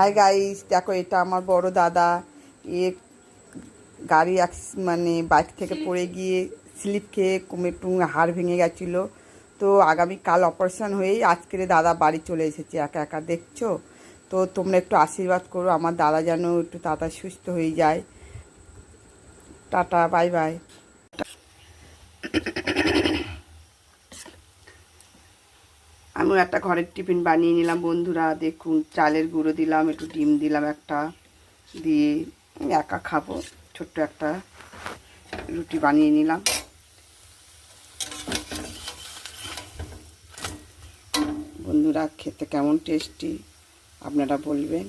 Hi guys, দেখো এটা আমার বড় দাদা। এ গাড়ি মানে বাইক থেকে পড়ে গিয়ে স্লিপ খেয়ে একটু হাড় ভেঙে গেছিলো। তো আগামীকাল অপারেশন হয়েই আজকের দাদা বাড়ি চলে এসেছে একা একা, দেখছো তো। তোমরা একটু আশীর্বাদ করো আমার দাদা যেন একটু তাড়াতাড়ি সুস্থ হয়ে যায়। Tata, bye bye. আমি একটা ঘরের টিফিন বানিয়ে নিলাম বন্ধুরা, দেখুন চালের গুঁড়ো দিলাম, একটু ডিম দিলাম একটা, দিয়ে একা খাবো। ছোট্ট একটা রুটি বানিয়ে নিলাম। বন্ধুরা খেতে কেমন টেস্টি আপনারা বলবেন।